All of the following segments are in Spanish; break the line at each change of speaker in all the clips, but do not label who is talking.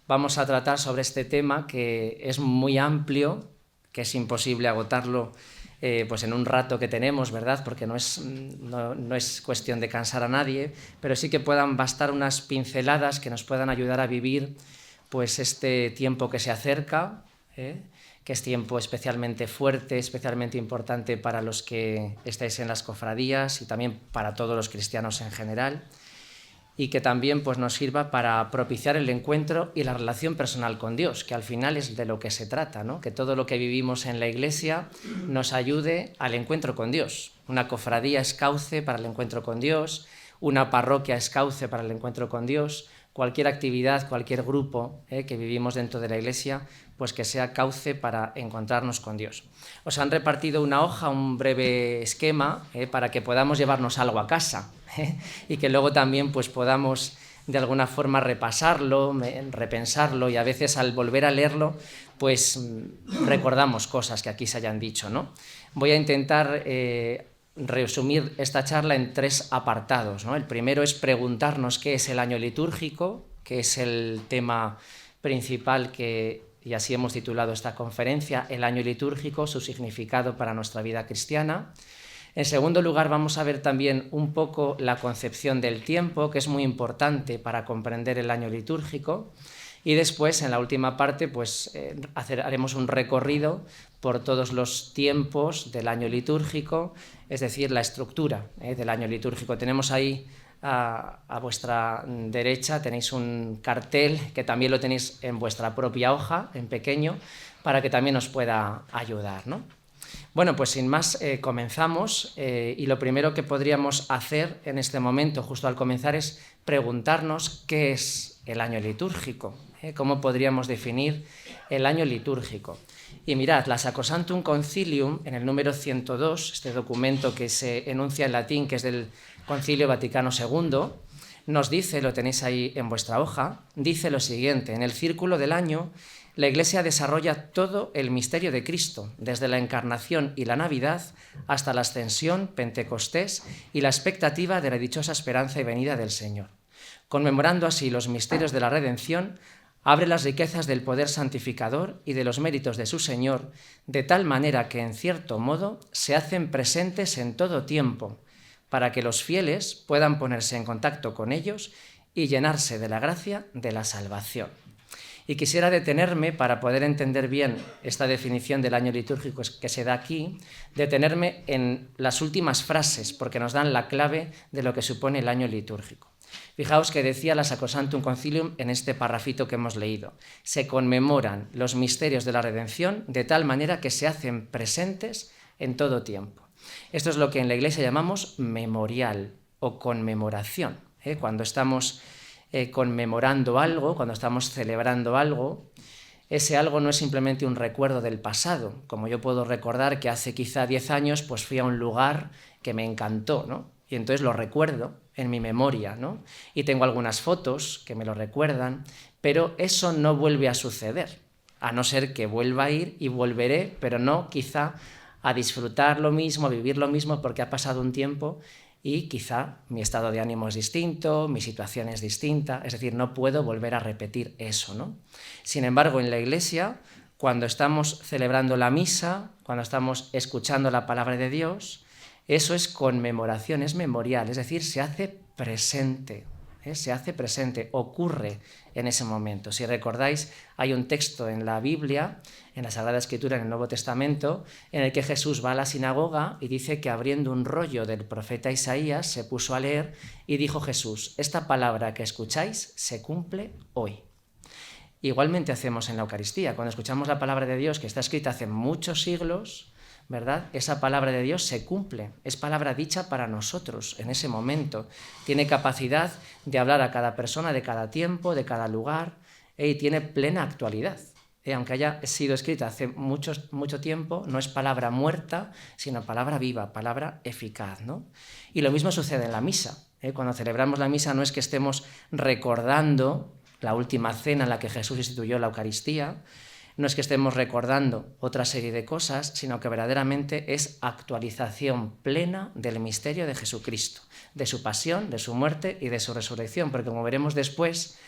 vamos a tratar sobre este tema que es muy amplio, que es imposible agotarlo pues en un rato que tenemos, ¿verdad? Porque no es cuestión de cansar a nadie, pero sí que puedan bastar unas pinceladas que nos puedan ayudar a vivir pues este tiempo que se acerca, que es tiempo especialmente fuerte, especialmente importante para los que estáis en las cofradías y también para todos los cristianos en general, y que también pues, nos sirva para propiciar el encuentro y la relación personal con Dios, que al final es de lo que se trata, ¿no? Que todo lo que vivimos en la Iglesia nos ayude al encuentro con Dios. Una cofradía es cauce para el encuentro con Dios, una parroquia es cauce para el encuentro con Dios, cualquier actividad, cualquier grupo que vivimos dentro de la Iglesia, pues que sea cauce para encontrarnos con Dios. Os han repartido una hoja, un breve esquema, para que podamos llevarnos algo a casa y que luego también pues, podamos de alguna forma repasarlo, repensarlo, y a veces al volver a leerlo pues recordamos cosas que aquí se hayan dicho, ¿no? Voy a intentar resumir esta charla en 3 apartados, ¿no? El primero es preguntarnos qué es el año litúrgico, que es el tema principal y así hemos titulado esta conferencia, el año litúrgico, su significado para nuestra vida cristiana. En segundo lugar, vamos a ver también un poco la concepción del tiempo, que es muy importante para comprender el año litúrgico. Y después, en la última parte, pues haremos un recorrido por todos los tiempos del año litúrgico, es decir, la estructura del año litúrgico. Tenemos ahí a vuestra derecha, tenéis un cartel que también lo tenéis en vuestra propia hoja, en pequeño, para que también os pueda ayudar, ¿no? Bueno, pues sin más comenzamos, y lo primero que podríamos hacer en este momento, justo al comenzar, es preguntarnos qué es el año litúrgico, cómo podríamos definir el año litúrgico. Y mirad, la Sacrosanctum Concilium, en el número 102, este documento que se enuncia en latín, que es del Concilio Vaticano II, nos dice, lo tenéis ahí en vuestra hoja, dice lo siguiente: en el círculo del año, la Iglesia desarrolla todo el misterio de Cristo, desde la Encarnación y la Navidad hasta la Ascensión, Pentecostés y la expectativa de la dichosa esperanza y venida del Señor. Conmemorando así los misterios de la redención, abre las riquezas del poder santificador y de los méritos de su Señor, de tal manera que, en cierto modo, se hacen presentes en todo tiempo, para que los fieles puedan ponerse en contacto con ellos y llenarse de la gracia de la salvación. Y quisiera detenerme, para poder entender bien esta definición del año litúrgico que se da aquí, detenerme en las últimas frases, porque nos dan la clave de lo que supone el año litúrgico. Fijaos que decía la Sacrosanctum Concilium en este parrafito que hemos leído: se conmemoran los misterios de la redención de tal manera que se hacen presentes en todo tiempo. Esto es lo que en la Iglesia llamamos memorial o conmemoración. Cuando estamos conmemorando algo, cuando estamos celebrando algo, ese algo no es simplemente un recuerdo del pasado, como yo puedo recordar que hace quizá 10 años pues fui a un lugar que me encantó, ¿no? Y entonces lo recuerdo en mi memoria, ¿no? Y tengo algunas fotos que me lo recuerdan, pero eso no vuelve a suceder, a no ser que vuelva a ir, y volveré, pero no quizá a disfrutar lo mismo, a vivir lo mismo, porque ha pasado un tiempo y quizá mi estado de ánimo es distinto, mi situación es distinta, es decir, no puedo volver a repetir eso, ¿no? Sin embargo, en la Iglesia, cuando estamos celebrando la misa, cuando estamos escuchando la palabra de Dios, eso es conmemoración, es memorial, es decir, se hace presente. Se hace presente, ocurre en ese momento. Si recordáis, hay un texto en la Biblia, en la Sagrada Escritura, en el Nuevo Testamento, en el que Jesús va a la sinagoga y dice que, abriendo un rollo del profeta Isaías, se puso a leer y dijo Jesús: esta palabra que escucháis se cumple hoy. Igualmente hacemos en la Eucaristía. Cuando escuchamos la palabra de Dios, que está escrita hace muchos siglos, ¿verdad? Esa palabra de Dios se cumple, es palabra dicha para nosotros en ese momento. Tiene capacidad de hablar a cada persona de cada tiempo, de cada lugar, y tiene plena actualidad. Aunque haya sido escrita hace mucho tiempo, no es palabra muerta, sino palabra viva, palabra eficaz, ¿no? Y lo mismo sucede en la misa. Cuando celebramos la misa no es que estemos recordando la última cena en la que Jesús instituyó la Eucaristía, no es que estemos recordando otra serie de cosas, sino que verdaderamente es actualización plena del misterio de Jesucristo, de su pasión, de su muerte y de su resurrección, porque como veremos después,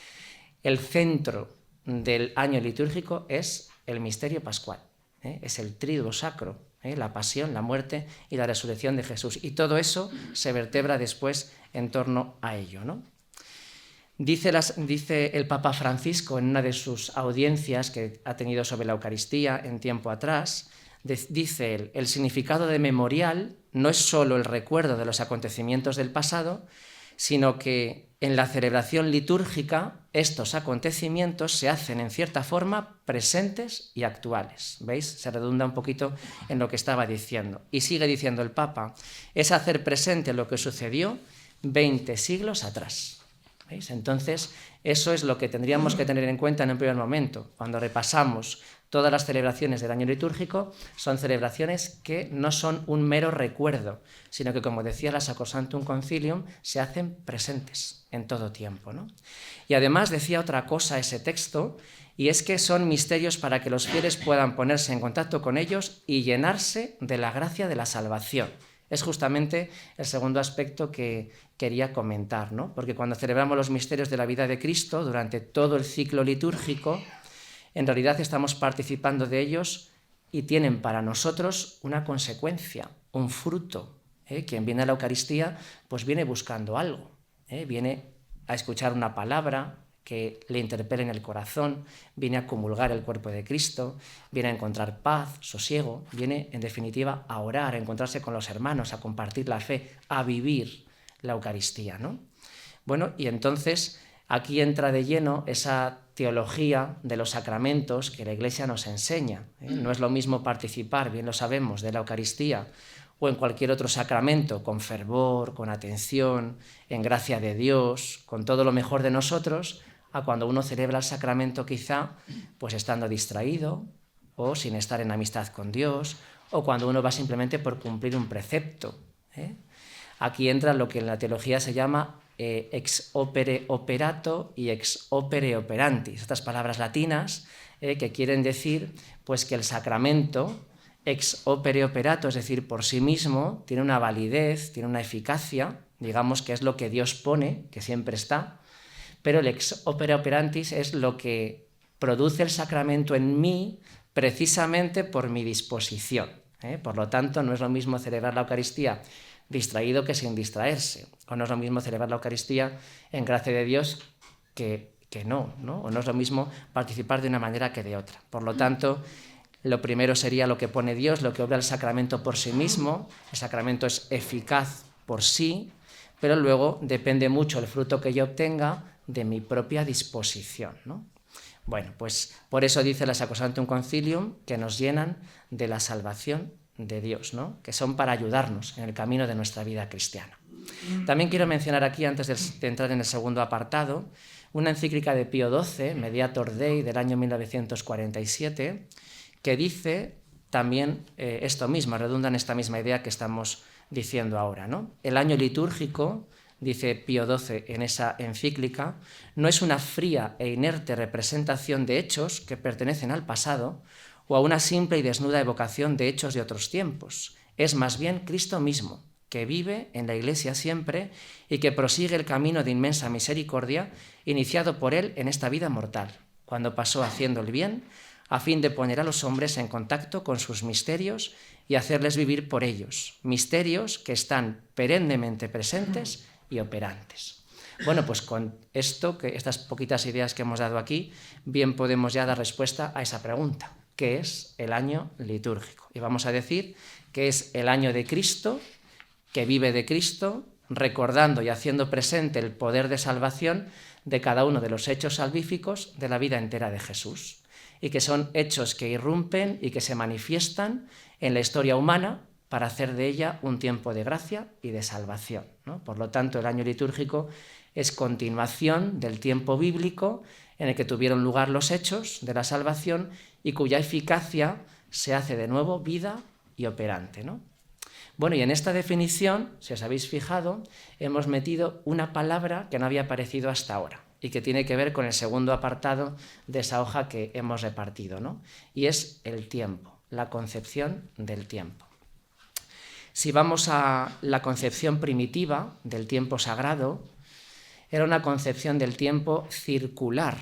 el centro del año litúrgico es el misterio pascual, es el triduo sacro, la pasión, la muerte y la resurrección de Jesús. Y todo eso se vertebra después en torno a ello, ¿no? Dice el Papa Francisco en una de sus audiencias que ha tenido sobre la Eucaristía en tiempo atrás, dice él, el significado de memorial no es solo el recuerdo de los acontecimientos del pasado, sino que en la celebración litúrgica estos acontecimientos se hacen en cierta forma presentes y actuales. ¿Veis? Se redunda un poquito en lo que estaba diciendo. Y sigue diciendo el Papa, es hacer presente lo que sucedió 20 siglos atrás. ¿Veis? Entonces, eso es lo que tendríamos que tener en cuenta en un primer momento. Cuando repasamos todas las celebraciones del año litúrgico, son celebraciones que no son un mero recuerdo, sino que, como decía la Sacrosanctum Concilium, se hacen presentes en todo tiempo, ¿no? Y además decía otra cosa ese texto, y es que son misterios para que los fieles puedan ponerse en contacto con ellos y llenarse de la gracia de la salvación. Es justamente el segundo aspecto que quería comentar, ¿no? Porque cuando celebramos los misterios de la vida de Cristo durante todo el ciclo litúrgico, en realidad estamos participando de ellos y tienen para nosotros una consecuencia, un fruto. Quien viene a la Eucaristía pues viene buscando algo, viene a escuchar una palabra que le interpele en el corazón, viene a comulgar el cuerpo de Cristo, viene a encontrar paz, sosiego, viene en definitiva a orar, a encontrarse con los hermanos, a compartir la fe, a vivir la Eucaristía, ¿no? Bueno, y entonces aquí entra de lleno esa teología de los sacramentos que la Iglesia nos enseña. No es lo mismo participar, bien lo sabemos, de la Eucaristía o en cualquier otro sacramento con fervor, con atención, en gracia de Dios, con todo lo mejor de nosotros, a cuando uno celebra el sacramento quizá pues estando distraído o sin estar en amistad con Dios, o cuando uno va simplemente por cumplir un precepto. Aquí entra lo que en la teología se llama ex opere operato y ex opere operantis, estas palabras latinas que quieren decir pues que el sacramento ex opere operato, es decir, por sí mismo, tiene una validez, tiene una eficacia, digamos que es lo que Dios pone, que siempre está, pero el ex opere operantis es lo que produce el sacramento en mí precisamente por mi disposición. Por lo tanto, no es lo mismo celebrar la Eucaristía distraído que sin distraerse, o no es lo mismo celebrar la Eucaristía en gracia de Dios que no, o no es lo mismo participar de una manera que de otra. Por lo tanto, lo primero sería lo que pone Dios, lo que obra el sacramento por sí mismo. El sacramento es eficaz por sí, pero luego depende mucho el fruto que yo obtenga de mi propia disposición, ¿no? Bueno, pues por eso dice la Sacrosanctum Concilium que nos llenan de la salvación de Dios, ¿no? Que son para ayudarnos en el camino de nuestra vida cristiana. También quiero mencionar aquí, antes de entrar en el segundo apartado, una encíclica de Pío XII, Mediator Dei, del año 1947, que dice también esto mismo, redunda en esta misma idea que estamos diciendo ahora, ¿no? El año litúrgico, dice Pío XII en esa encíclica, no es una fría e inerte representación de hechos que pertenecen al pasado o a una simple y desnuda evocación de hechos de otros tiempos. Es más bien Cristo mismo, que vive en la Iglesia siempre y que prosigue el camino de inmensa misericordia iniciado por Él en esta vida mortal, cuando pasó haciendo el bien, a fin de poner a los hombres en contacto con sus misterios y hacerles vivir por ellos, misterios que están perennemente presentes y operantes. Bueno, pues con esto, estas poquitas ideas que hemos dado aquí, bien podemos ya dar respuesta a esa pregunta, ¿qué es el año litúrgico? Y vamos a decir que es el año de Cristo, que vive de Cristo, recordando y haciendo presente el poder de salvación de cada uno de los hechos salvíficos de la vida entera de Jesús, y que son hechos que irrumpen y que se manifiestan en la historia humana para hacer de ella un tiempo de gracia y de salvación, ¿no? Por lo tanto, el año litúrgico es continuación del tiempo bíblico en el que tuvieron lugar los hechos de la salvación y cuya eficacia se hace de nuevo vida y operante, ¿no? Bueno, y en esta definición, si os habéis fijado, hemos metido una palabra que no había aparecido hasta ahora y que tiene que ver con el segundo apartado de esa hoja que hemos repartido, ¿no? Y es el tiempo, la concepción del tiempo. Si vamos a la concepción primitiva del tiempo sagrado, era una concepción del tiempo circular,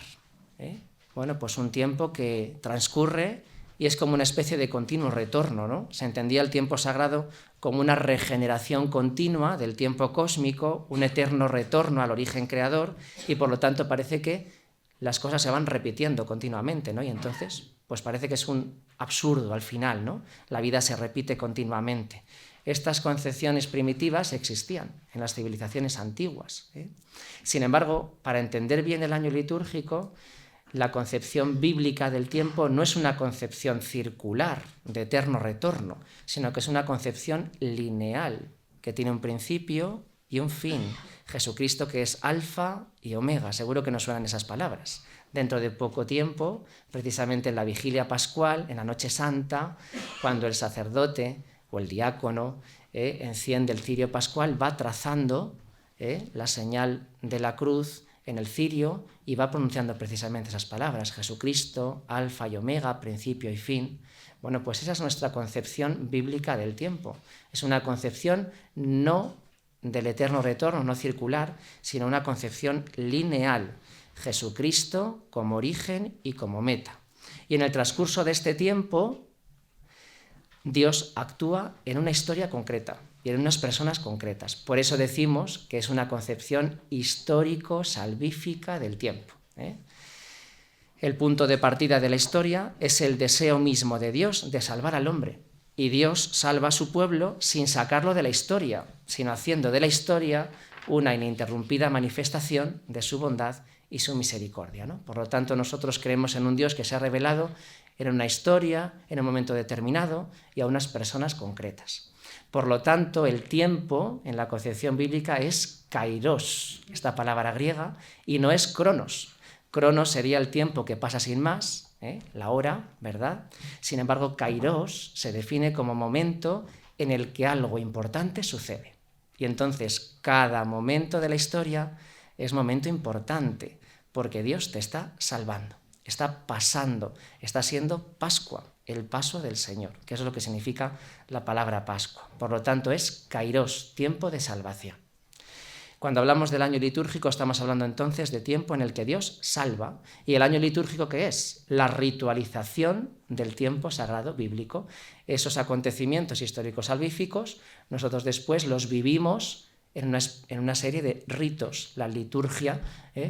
bueno, pues un tiempo que transcurre y es como una especie de continuo retorno, ¿no? Se entendía el tiempo sagrado como una regeneración continua del tiempo cósmico, un eterno retorno al origen creador, y por lo tanto parece que las cosas se van repitiendo continuamente, ¿no? Y entonces, pues parece que es un absurdo al final, ¿no? La vida se repite continuamente. Estas concepciones primitivas existían en las civilizaciones antiguas, ¿eh? Sin embargo, para entender bien el año litúrgico, la concepción bíblica del tiempo no es una concepción circular de eterno retorno, sino que es una concepción lineal, que tiene un principio y un fin. Jesucristo, que es alfa y omega, seguro que nos suenan esas palabras. Dentro de poco tiempo, precisamente en la vigilia pascual, en la noche santa, cuando el sacerdote o el diácono enciende el cirio pascual, va trazando la señal de la cruz en el cirio y va pronunciando precisamente esas palabras: Jesucristo, alfa y omega, principio y fin. Bueno, pues esa es nuestra concepción bíblica del tiempo. Es una concepción no del eterno retorno, no circular, sino una concepción lineal. Jesucristo como origen y como meta. Y en el transcurso de este tiempo, Dios actúa en una historia concreta y en unas personas concretas. Por eso decimos que es una concepción histórico-salvífica del tiempo, ¿eh? El punto de partida de la historia es el deseo mismo de Dios de salvar al hombre. Y Dios salva a su pueblo sin sacarlo de la historia, sino haciendo de la historia una ininterrumpida manifestación de su bondad y su misericordia, ¿no? Por lo tanto, nosotros creemos en un Dios que se ha revelado en una historia, en un momento determinado y a unas personas concretas. Por lo tanto, el tiempo en la concepción bíblica es kairos, esta palabra griega, y no es cronos. Cronos sería el tiempo que pasa sin más, la hora, ¿verdad? Sin embargo, kairos se define como momento en el que algo importante sucede. Y entonces, cada momento de la historia es momento importante, porque Dios te está salvando, está pasando, está siendo Pascua, el paso del Señor, que es lo que significa la palabra Pascua. Por lo tanto, es kairos, tiempo de salvación. Cuando hablamos del año litúrgico, estamos hablando entonces de tiempo en el que Dios salva. ¿Y el año litúrgico qué es? La ritualización del tiempo sagrado bíblico. Esos acontecimientos históricos salvíficos, nosotros después los vivimos en una serie de ritos. La liturgia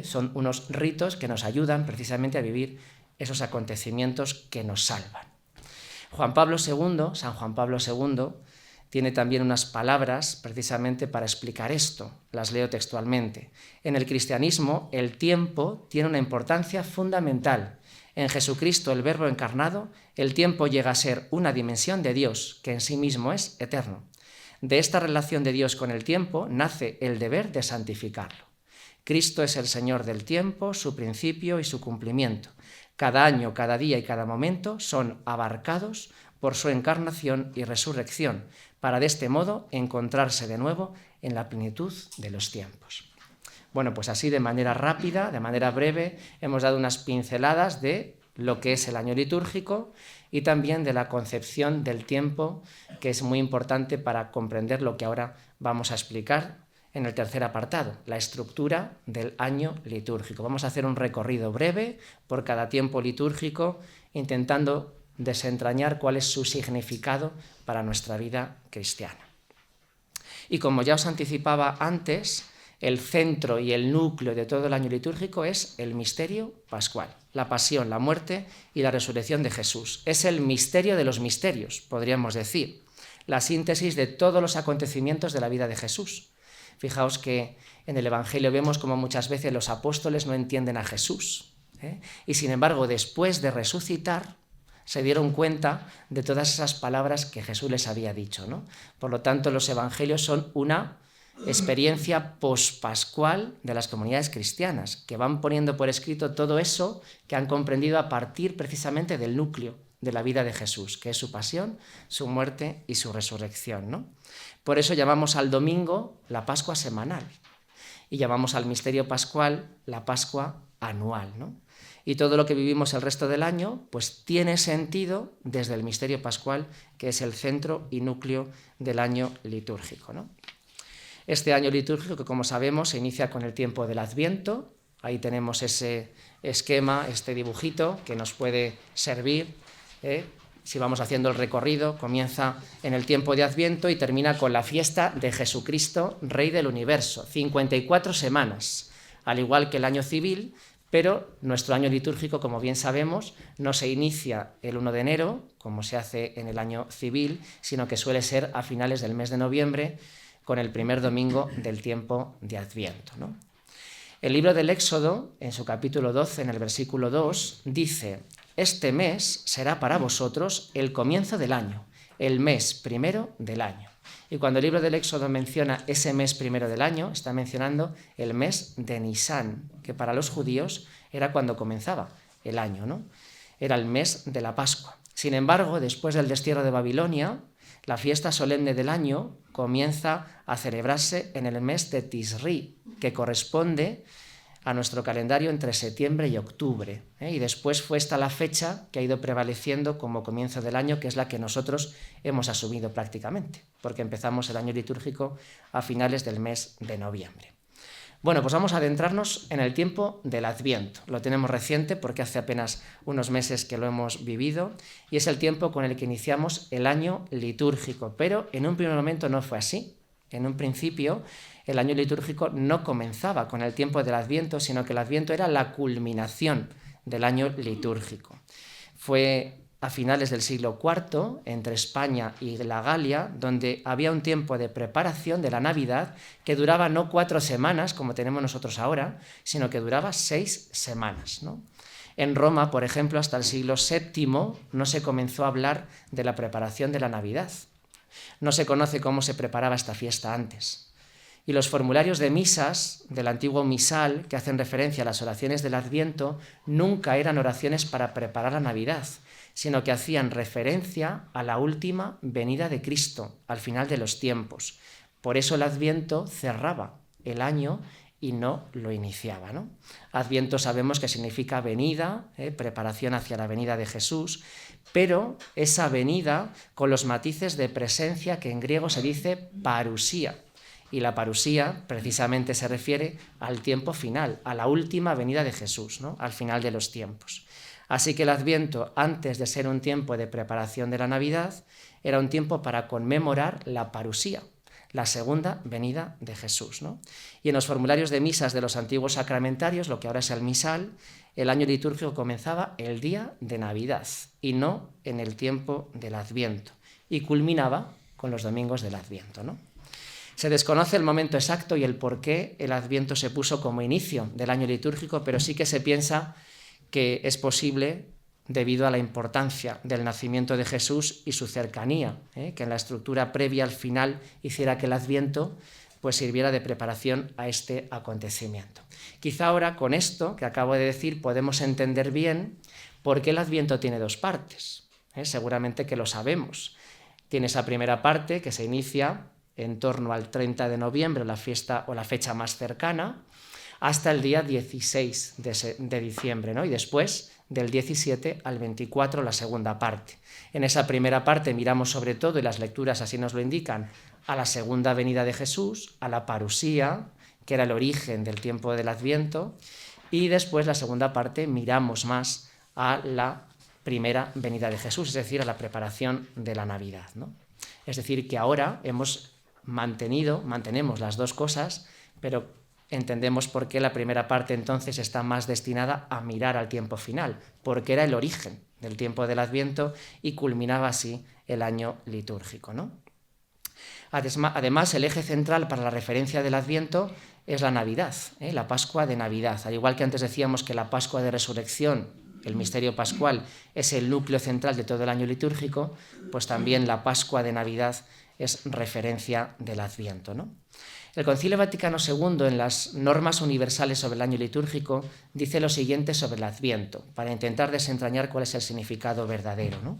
son unos ritos que nos ayudan precisamente a vivir esos acontecimientos que nos salvan. San Juan Pablo II, tiene también unas palabras precisamente para explicar esto. Las leo textualmente. En el cristianismo, el tiempo tiene una importancia fundamental. En Jesucristo, el Verbo encarnado, el tiempo llega a ser una dimensión de Dios que en sí mismo es eterno. De esta relación de Dios con el tiempo nace el deber de santificarlo. Cristo es el Señor del tiempo, su principio y su cumplimiento. Cada año, cada día y cada momento son abarcados por su encarnación y resurrección, para de este modo encontrarse de nuevo en la plenitud de los tiempos. Bueno, pues así de manera rápida, de manera breve, hemos dado unas pinceladas de lo que es el año litúrgico y también de la concepción del tiempo, que es muy importante para comprender lo que ahora vamos a explicar en el tercer apartado, la estructura del año litúrgico. Vamos a hacer un recorrido breve por cada tiempo litúrgico, intentando desentrañar cuál es su significado para nuestra vida cristiana. Y como ya os anticipaba antes, el centro y el núcleo de todo el año litúrgico es el misterio pascual, la pasión, la muerte y la resurrección de Jesús. Es el misterio de los misterios, podríamos decir, la síntesis de todos los acontecimientos de la vida de Jesús. Fijaos que en el Evangelio vemos como muchas veces los apóstoles no entienden a Jesús, y sin embargo, después de resucitar, se dieron cuenta de todas esas palabras que Jesús les había dicho, ¿no? Por lo tanto, los evangelios son una experiencia pospascual de las comunidades cristianas, que van poniendo por escrito todo eso que han comprendido a partir precisamente del núcleo de la vida de Jesús, que es su pasión, su muerte y su resurrección, ¿no? Por eso llamamos al domingo la Pascua semanal y llamamos al misterio pascual la Pascua anual, ¿no? Y todo lo que vivimos el resto del año pues tiene sentido desde el misterio pascual, que es el centro y núcleo del año litúrgico, ¿no? Este año litúrgico, que como sabemos se inicia con el tiempo del Adviento, Ahí tenemos ese esquema, este dibujito que nos puede servir. Si vamos haciendo el recorrido, comienza en el tiempo de Adviento y termina con la fiesta de Jesucristo, Rey del Universo. 54 semanas, al igual que el año civil, pero nuestro año litúrgico, como bien sabemos, no se inicia el 1 de enero, como se hace en el año civil, sino que suele ser a finales del mes de noviembre, con el primer domingo del tiempo de Adviento, ¿no? El libro del Éxodo, en su capítulo 12, en el versículo 2, dice: «Este mes será para vosotros el comienzo del año, el mes primero del año». Y cuando el libro del Éxodo menciona ese mes primero del año, está mencionando el mes de Nisán, que para los judíos era cuando comenzaba el año, ¿no? Era el mes de la Pascua. Sin embargo, después del destierro de Babilonia, la fiesta solemne del año comienza a celebrarse en el mes de Tisri, que corresponde a nuestro calendario entre septiembre y octubre. Y después fue esta la fecha que ha ido prevaleciendo como comienzo del año, que es la que nosotros hemos asumido prácticamente, porque empezamos el año litúrgico a finales del mes de noviembre. Bueno, pues vamos a adentrarnos en el tiempo del Adviento. Lo tenemos reciente porque hace apenas unos meses que lo hemos vivido y es el tiempo con el que iniciamos el año litúrgico, pero en un primer momento no fue así. En un principio, el año litúrgico no comenzaba con el tiempo del Adviento, sino que el Adviento era la culminación del año litúrgico. Fue a finales del siglo IV, entre España y la Galia, donde había un tiempo de preparación de la Navidad que duraba no 4 semanas, como tenemos nosotros ahora, sino que duraba 6 semanas, ¿no? En Roma, por ejemplo, hasta el siglo VII no se comenzó a hablar de la preparación de la Navidad. No se conoce cómo se preparaba esta fiesta antes. Y los formularios de misas del antiguo misal, que hacen referencia a las oraciones del Adviento, nunca eran oraciones para preparar la Navidad, sino que hacían referencia a la última venida de Cristo, al final de los tiempos. Por eso el Adviento cerraba el año y no lo iniciaba, ¿no? Adviento sabemos que significa venida, preparación hacia la venida de Jesús, pero esa venida con los matices de presencia que en griego se dice parusía. Y la parusía precisamente se refiere al tiempo final, a la última venida de Jesús, ¿no? Al final de los tiempos. Así que el Adviento, antes de ser un tiempo de preparación de la Navidad, era un tiempo para conmemorar la parusía, la segunda venida de Jesús, ¿no? Y en los formularios de misas de los antiguos sacramentarios, lo que ahora es el misal, el año litúrgico comenzaba el día de Navidad y no en el tiempo del Adviento, y culminaba con los domingos del Adviento, ¿no? Se desconoce el momento exacto y el por qué el Adviento se puso como inicio del año litúrgico, pero sí que se piensa que es posible debido a la importancia del nacimiento de Jesús y su cercanía, que en la estructura previa al final hiciera que el Adviento pues sirviera de preparación a este acontecimiento. Quizá ahora con esto que acabo de decir podemos entender bien por qué el Adviento tiene 2 partes. Seguramente que lo sabemos. Tiene esa primera parte que se inicia en torno al 30 de noviembre, la fiesta o la fecha más cercana, hasta el día 16 de diciembre, ¿no? Y después del 17 al 24 la segunda parte. En esa primera parte miramos sobre todo, y las lecturas así nos lo indican, a la segunda venida de Jesús, a la parusía, que era el origen del tiempo del Adviento, y después la segunda parte miramos más a la primera venida de Jesús, es decir, a la preparación de la Navidad, ¿no? Es decir, que ahora mantenemos las 2 cosas, pero entendemos por qué la primera parte entonces está más destinada a mirar al tiempo final, porque era el origen del tiempo del Adviento y culminaba así el año litúrgico, ¿no? Además, el eje central para la referencia del Adviento es la Navidad, la Pascua de Navidad. Al igual que antes decíamos que la Pascua de Resurrección, el misterio pascual, es el núcleo central de todo el año litúrgico, pues también la Pascua de Navidad es referencia del Adviento, ¿no? El Concilio Vaticano II, en las normas universales sobre el año litúrgico, dice lo siguiente sobre el Adviento, para intentar desentrañar cuál es el significado verdadero, ¿no?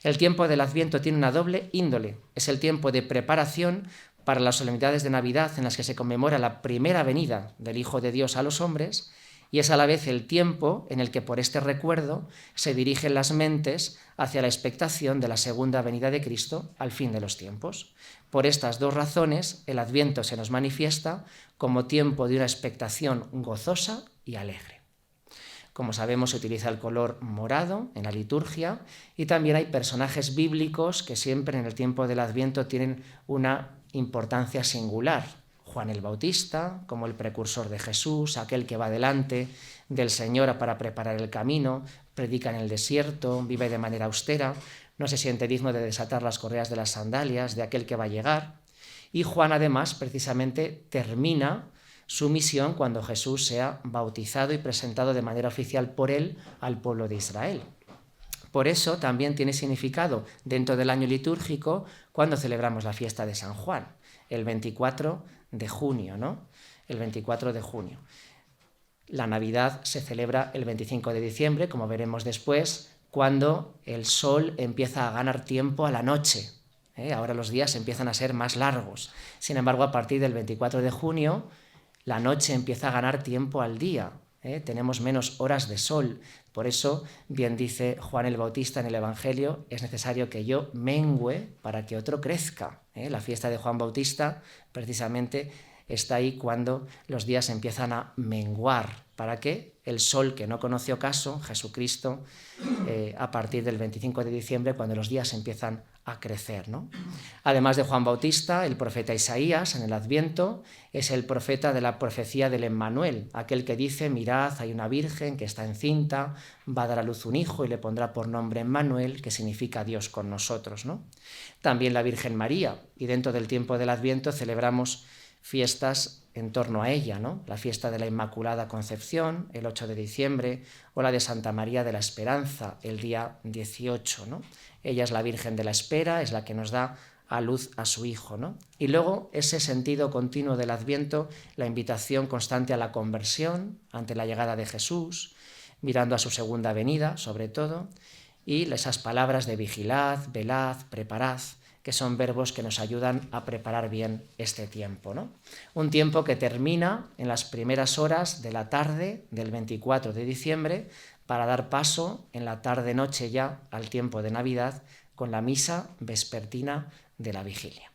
El tiempo del Adviento tiene una doble índole. Es el tiempo de preparación para las solemnidades de Navidad en las que se conmemora la primera venida del Hijo de Dios a los hombres, y es a la vez el tiempo en el que por este recuerdo se dirigen las mentes hacia la expectación de la segunda venida de Cristo al fin de los tiempos. Por estas dos razones, el Adviento se nos manifiesta como tiempo de una expectación gozosa y alegre. Como sabemos, se utiliza el color morado en la liturgia y también hay personajes bíblicos que siempre en el tiempo del Adviento tienen una importancia singular. Juan el Bautista, como el precursor de Jesús, aquel que va delante del Señor para preparar el camino, predica en el desierto, vive de manera austera, no se siente digno de desatar las correas de las sandalias de aquel que va a llegar. Y Juan, además, precisamente termina su misión cuando Jesús sea bautizado y presentado de manera oficial por él al pueblo de Israel. Por eso también tiene significado dentro del año litúrgico cuando celebramos la fiesta de San Juan, el 24 de junio, ¿no? El 24 de junio. La Navidad se celebra el 25 de diciembre, como veremos después, cuando el sol empieza a ganar tiempo a la noche. Ahora los días empiezan a ser más largos. Sin embargo, a partir del 24 de junio, la noche empieza a ganar tiempo al día. Tenemos menos horas de sol. Por eso, bien dice Juan el Bautista en el Evangelio, es necesario que yo mengüe para que otro crezca. La fiesta de Juan Bautista precisamente está ahí cuando los días empiezan a menguar, para que el sol que no conoce ocaso, Jesucristo, a partir del 25 de diciembre, cuando los días empiezan a crecer, ¿no? Además de Juan Bautista, el profeta Isaías en el Adviento es el profeta de la profecía del Emmanuel, aquel que dice: mirad, hay una virgen que está encinta, va a dar a luz un hijo y le pondrá por nombre Emmanuel, que significa Dios con nosotros, ¿no? También la Virgen María, y dentro del tiempo del Adviento celebramos fiestas en torno a ella, ¿no? La fiesta de la Inmaculada Concepción, el 8 de diciembre, o la de Santa María de la Esperanza, el día 18, ¿no? Ella es la Virgen de la Espera, es la que nos da a luz a su Hijo, ¿no? Y luego ese sentido continuo del Adviento, la invitación constante a la conversión ante la llegada de Jesús, mirando a su segunda venida, sobre todo, y esas palabras de vigilad, velad, preparad, que son verbos que nos ayudan a preparar bien este tiempo, ¿no? Un tiempo que termina en las primeras horas de la tarde del 24 de diciembre para dar paso en la tarde-noche ya al tiempo de Navidad con la misa vespertina de la vigilia.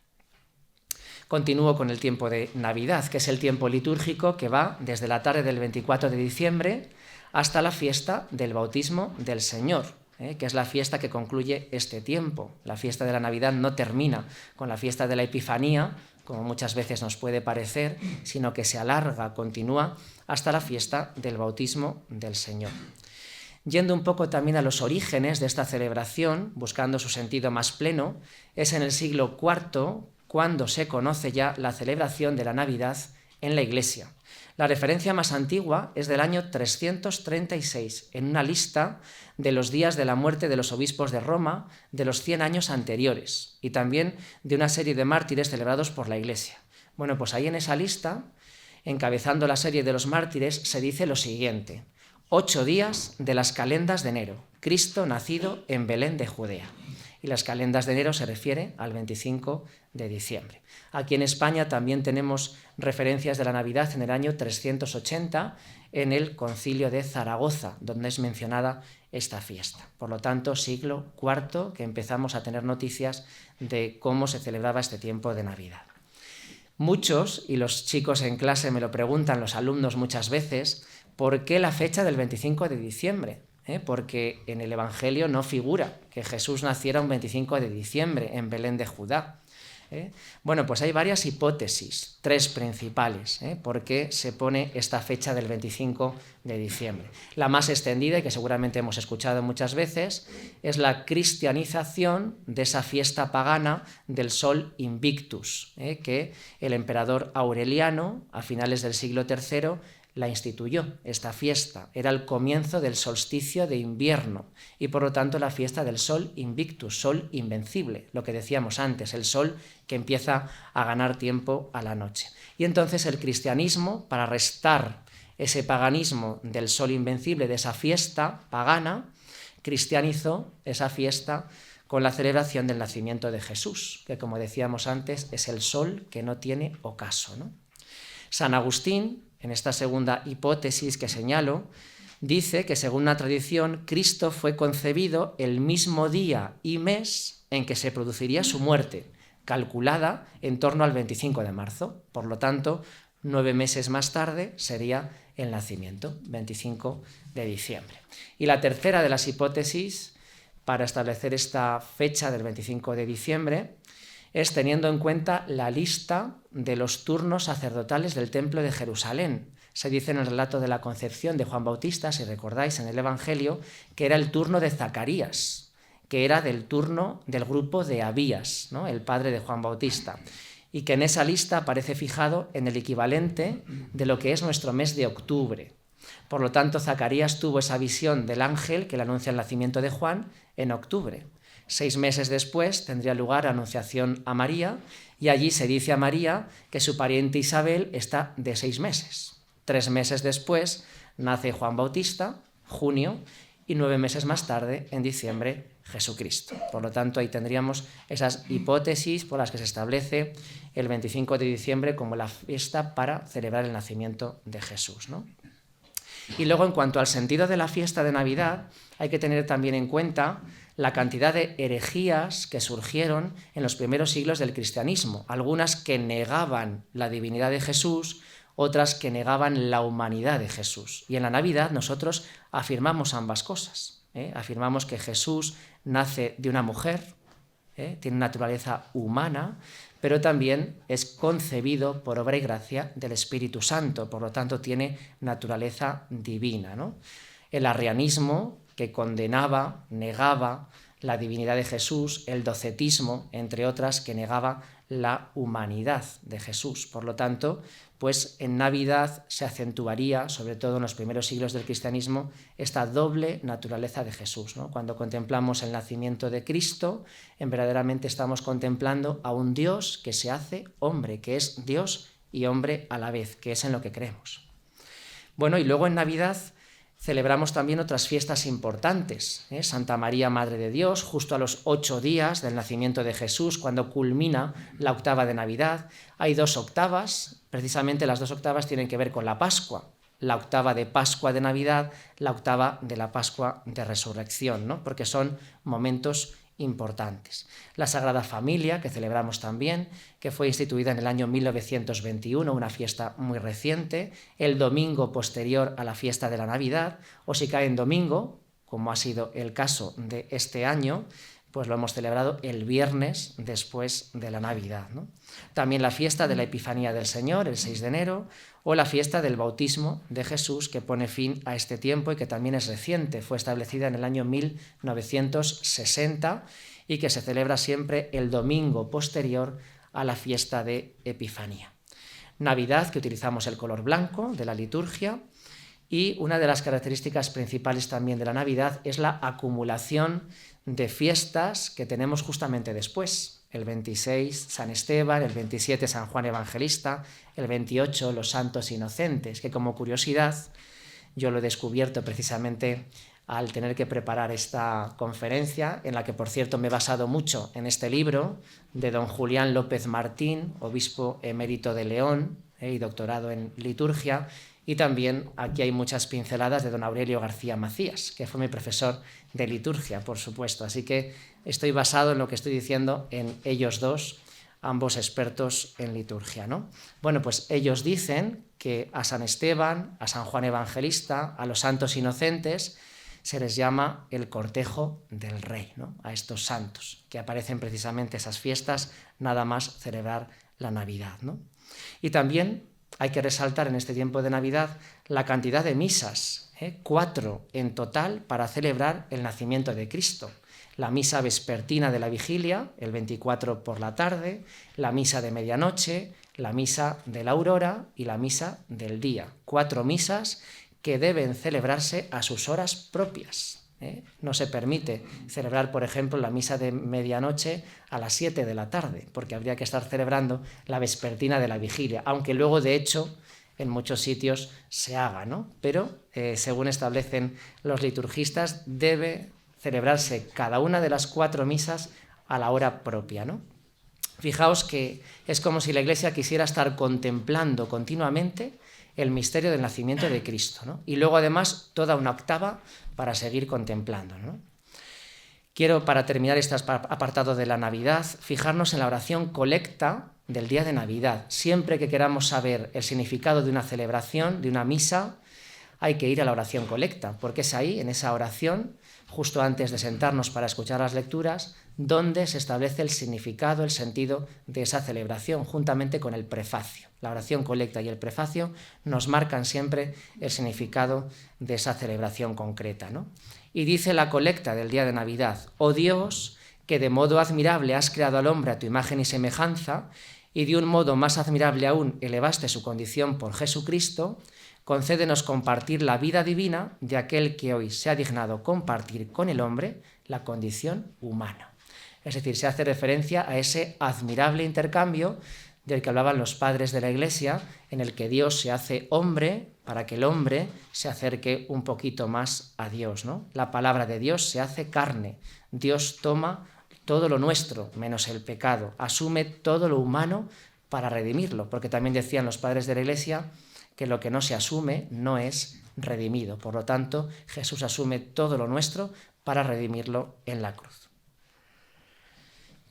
Continúo con el tiempo de Navidad, que es el tiempo litúrgico que va desde la tarde del 24 de diciembre hasta la fiesta del bautismo del Señor, que es la fiesta que concluye este tiempo. La fiesta de la Navidad no termina con la fiesta de la Epifanía, como muchas veces nos puede parecer, sino que se alarga, continúa hasta la fiesta del bautismo del Señor. Yendo un poco también a los orígenes de esta celebración, buscando su sentido más pleno, es en el siglo IV cuando se conoce ya la celebración de la Navidad en la Iglesia. La referencia más antigua es del año 336, en una lista de los días de la muerte de los obispos de Roma de los 100 años anteriores y también de una serie de mártires celebrados por la Iglesia. Bueno, pues ahí en esa lista, encabezando la serie de los mártires, se dice lo siguiente: 8 días de las calendas de enero, Cristo nacido en Belén de Judea. Y las calendas de enero se refiere al 25 de diciembre. Aquí en España también tenemos referencias de la Navidad en el año 380 en el Concilio de Zaragoza, donde es mencionada esta fiesta. Por lo tanto, siglo IV que empezamos a tener noticias de cómo se celebraba este tiempo de Navidad. Muchos, y los chicos en clase me lo preguntan, los alumnos muchas veces, ¿por qué la fecha del 25 de diciembre? Porque en el Evangelio no figura que Jesús naciera un 25 de diciembre en Belén de Judá. Bueno, pues hay varias hipótesis, 3 principales, por qué se pone esta fecha del 25 de diciembre. La más extendida, y que seguramente hemos escuchado muchas veces, es la cristianización de esa fiesta pagana del Sol Invictus, que el emperador Aureliano, a finales del siglo III, la instituyó, esta fiesta. Era el comienzo del solsticio de invierno y por lo tanto la fiesta del Sol Invictus, Sol invencible, lo que decíamos antes, el sol que empieza a ganar tiempo a la noche. Y entonces el cristianismo, para restar ese paganismo del Sol invencible, de esa fiesta pagana, cristianizó esa fiesta con la celebración del nacimiento de Jesús, que como decíamos antes es el sol que no tiene ocaso, ¿no? San Agustín, en esta segunda hipótesis que señalo, dice que según una tradición, Cristo fue concebido el mismo día y mes en que se produciría su muerte, calculada en torno al 25 de marzo. Por lo tanto, 9 meses más tarde sería el nacimiento, 25 de diciembre. Y la tercera de las hipótesis para establecer esta fecha del 25 de diciembre es teniendo en cuenta la lista de los turnos sacerdotales del Templo de Jerusalén. Se dice en el relato de la concepción de Juan Bautista, si recordáis en el Evangelio, que era el turno de Zacarías, que era del turno del grupo de Abías, ¿no?, el padre de Juan Bautista, y que en esa lista aparece fijado en el equivalente de lo que es nuestro mes de octubre. Por lo tanto, Zacarías tuvo esa visión del ángel que le anuncia el nacimiento de Juan en octubre. 6 meses después tendría lugar la anunciación a María, y allí se dice a María que su pariente Isabel está de 6 meses. 3 meses después nace Juan Bautista, junio, y 9 meses más tarde, en diciembre, Jesucristo. Por lo tanto, ahí tendríamos esas hipótesis por las que se establece el 25 de diciembre como la fiesta para celebrar el nacimiento de Jesús, ¿no? Y luego, en cuanto al sentido de la fiesta de Navidad, hay que tener también en cuenta la cantidad de herejías que surgieron en los primeros siglos del cristianismo, algunas que negaban la divinidad de Jesús, otras que negaban la humanidad de Jesús. Y en la Navidad nosotros afirmamos ambas cosas. Afirmamos que Jesús nace de una mujer, tiene naturaleza humana, pero también es concebido por obra y gracia del Espíritu Santo, por lo tanto tiene naturaleza divina, ¿no? El arrianismo, que condenaba, negaba la divinidad de Jesús, el docetismo, entre otras, que negaba la humanidad de Jesús. Por lo tanto, pues en Navidad se acentuaría, sobre todo en los primeros siglos del cristianismo, esta doble naturaleza de Jesús, ¿no? Cuando contemplamos el nacimiento de Cristo, verdaderamente estamos contemplando a un Dios que se hace hombre, que es Dios y hombre a la vez, que es en lo que creemos. Bueno, y luego en Navidad celebramos también otras fiestas importantes. Santa María, Madre de Dios, justo a los 8 días del nacimiento de Jesús, cuando culmina la octava de Navidad. Hay 2 octavas, precisamente las 2 octavas tienen que ver con la Pascua. La octava de Pascua de Navidad, la octava de la Pascua de Resurrección, ¿no? Porque son momentos importantes. La Sagrada Familia, que celebramos también, que fue instituida en el año 1921, una fiesta muy reciente, el domingo posterior a la fiesta de la Navidad, o si cae en domingo, como ha sido el caso de este año, pues lo hemos celebrado el viernes después de la Navidad, ¿no? También la fiesta de la Epifanía del Señor, el 6 de enero, o la fiesta del bautismo de Jesús, que pone fin a este tiempo y que también es reciente, fue establecida en el año 1960 y que se celebra siempre el domingo posterior a la fiesta de Epifanía. Navidad, que utilizamos el color blanco de la liturgia, y una de las características principales también de la Navidad es la acumulación de fiestas que tenemos justamente después. El 26 San Esteban, el 27 San Juan Evangelista, el 28 los Santos Inocentes, que como curiosidad yo lo he descubierto precisamente al tener que preparar esta conferencia, en la que por cierto me he basado mucho en este libro de don Julián López Martín, obispo emérito de León y doctorado en liturgia, y también aquí hay muchas pinceladas de don Aurelio García Macías, que fue mi profesor de liturgia, por supuesto. Así que estoy basado en lo que estoy diciendo en ellos dos, ambos expertos en liturgia, ¿no? Bueno, pues ellos dicen que a San Esteban, a San Juan Evangelista, a los santos inocentes, se les llama el cortejo del rey, ¿no? A estos santos, que aparecen precisamente esas fiestas, nada más celebrar la Navidad, ¿no? Y también hay que resaltar en este tiempo de Navidad la cantidad de misas, 4 en total para celebrar el nacimiento de Cristo. La misa vespertina de la vigilia, el 24 por la tarde, la misa de medianoche, la misa de la aurora y la misa del día. 4 misas que deben celebrarse a sus horas propias. No se permite celebrar, por ejemplo, la misa de medianoche a las 7 de la tarde, porque habría que estar celebrando la vespertina de la vigilia, aunque luego, de hecho, en muchos sitios se haga, ¿no? Pero, según establecen los liturgistas, debe celebrarse cada una de las 4 misas a la hora propia, ¿no? Fijaos que es como si la Iglesia quisiera estar contemplando continuamente el misterio del nacimiento de Cristo, ¿no? Y luego además toda una octava para seguir contemplando, ¿no? Quiero, para terminar este apartado de la Navidad, fijarnos en la oración colecta del día de Navidad. Siempre que queramos saber el significado de una celebración, de una misa, hay que ir a la oración colecta, porque es ahí, en esa oración, justo antes de sentarnos para escuchar las lecturas, donde se establece el significado, el sentido de esa celebración, juntamente con el prefacio. La oración colecta y el prefacio nos marcan siempre el significado de esa celebración concreta, ¿no? Y dice la colecta del día de Navidad: «Oh Dios, que de modo admirable has creado al hombre a tu imagen y semejanza, y de un modo más admirable aún elevaste su condición por Jesucristo, concédenos compartir la vida divina de aquel que hoy se ha dignado compartir con el hombre la condición humana». Es decir, se hace referencia a ese admirable intercambio del que hablaban los padres de la Iglesia, en el que Dios se hace hombre para que el hombre se acerque un poquito más a Dios, ¿no? La palabra de Dios se hace carne. Dios toma todo lo nuestro, menos el pecado, asume todo lo humano para redimirlo, porque también decían los padres de la Iglesia que lo que no se asume no es redimido. Por lo tanto, Jesús asume todo lo nuestro para redimirlo en la cruz.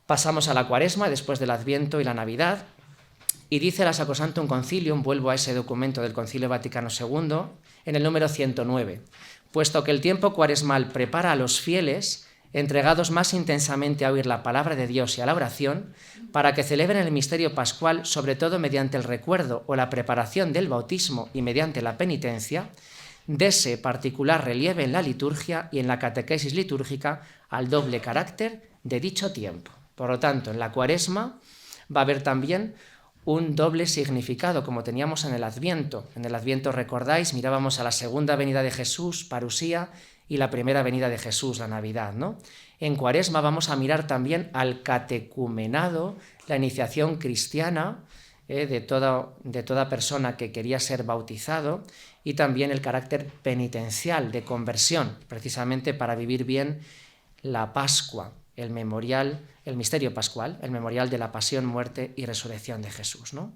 Pasamos a la Cuaresma, después del Adviento y la Navidad, y dice la Sacrosanctum Concilium, vuelvo a ese documento del Concilio Vaticano II, en el número 109, puesto que el tiempo cuaresmal prepara a los fieles, entregados más intensamente a oír la palabra de Dios y a la oración, para que celebren el misterio pascual, sobre todo mediante el recuerdo o la preparación del bautismo y mediante la penitencia, dese particular relieve en la liturgia y en la catequesis litúrgica al doble carácter de dicho tiempo. Por lo tanto, en la Cuaresma va a haber también un doble significado, como teníamos en el Adviento. En el Adviento, recordáis, mirábamos a la segunda venida de Jesús, parusía, y la primera venida de Jesús, la Navidad, ¿no? En Cuaresma vamos a mirar también al catecumenado, la iniciación cristiana de toda persona que quería ser bautizado, y también el carácter penitencial de conversión, precisamente para vivir bien la Pascua, el memorial, el misterio pascual, el memorial de la pasión, muerte y resurrección de Jesús, ¿no?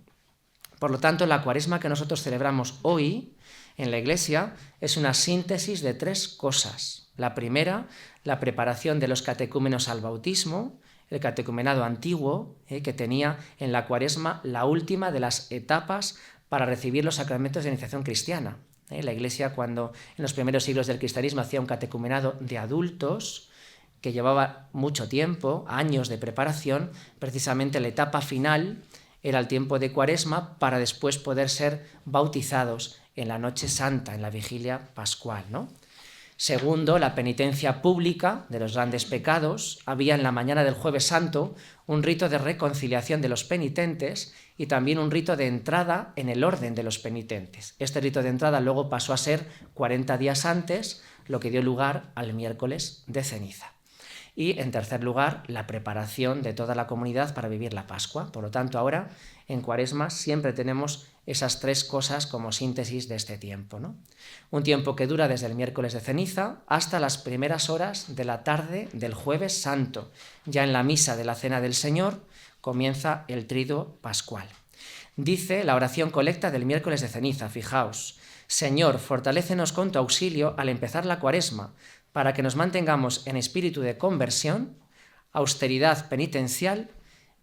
Por lo tanto, la Cuaresma que nosotros celebramos hoy en la Iglesia es una síntesis de tres cosas. La primera, la preparación de los catecúmenos al bautismo, el catecumenado antiguo, que tenía en la Cuaresma la última de las etapas para recibir los sacramentos de iniciación cristiana. La Iglesia, cuando en los primeros siglos del cristianismo hacía un catecumenado de adultos, que llevaba mucho tiempo, años de preparación, precisamente la etapa final era el tiempo de Cuaresma para después poder ser bautizados en la Noche Santa, en la Vigilia Pascual, ¿no? Segundo, la penitencia pública de los grandes pecados. Había en la mañana del Jueves Santo un rito de reconciliación de los penitentes y también un rito de entrada en el orden de los penitentes. Este rito de entrada luego pasó a ser 40 días antes, lo que dio lugar al miércoles de ceniza. Y, en tercer lugar, la preparación de toda la comunidad para vivir la Pascua. Por lo tanto, ahora, en Cuaresma, siempre tenemos esas tres cosas como síntesis de este tiempo, ¿no? Un tiempo que dura desde el miércoles de ceniza hasta las primeras horas de la tarde del Jueves Santo. Ya en la misa de la Cena del Señor comienza el Triduo Pascual. Dice la oración colecta del miércoles de ceniza, fijaos: «Señor, fortalécenos con tu auxilio al empezar la Cuaresma, para que nos mantengamos en espíritu de conversión, austeridad penitencial,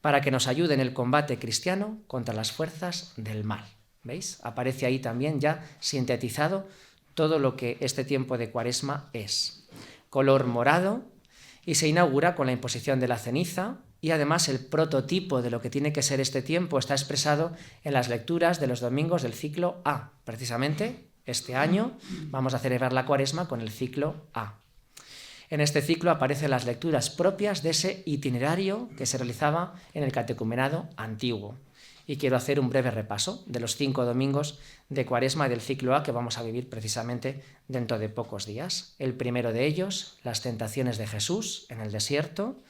para que nos ayude en el combate cristiano contra las fuerzas del mal». ¿Veis? Aparece ahí también ya sintetizado todo lo que este tiempo de Cuaresma es. Color morado, y se inaugura con la imposición de la ceniza, y además el prototipo de lo que tiene que ser este tiempo está expresado en las lecturas de los domingos del ciclo A. Precisamente este año vamos a celebrar la Cuaresma con el ciclo A. En este ciclo aparecen las lecturas propias de ese itinerario que se realizaba en el catecumenado antiguo. Y quiero hacer un breve repaso de los 5 domingos de Cuaresma y del ciclo A que vamos a vivir precisamente dentro de pocos días. El primero de ellos, las tentaciones de Jesús en el desierto.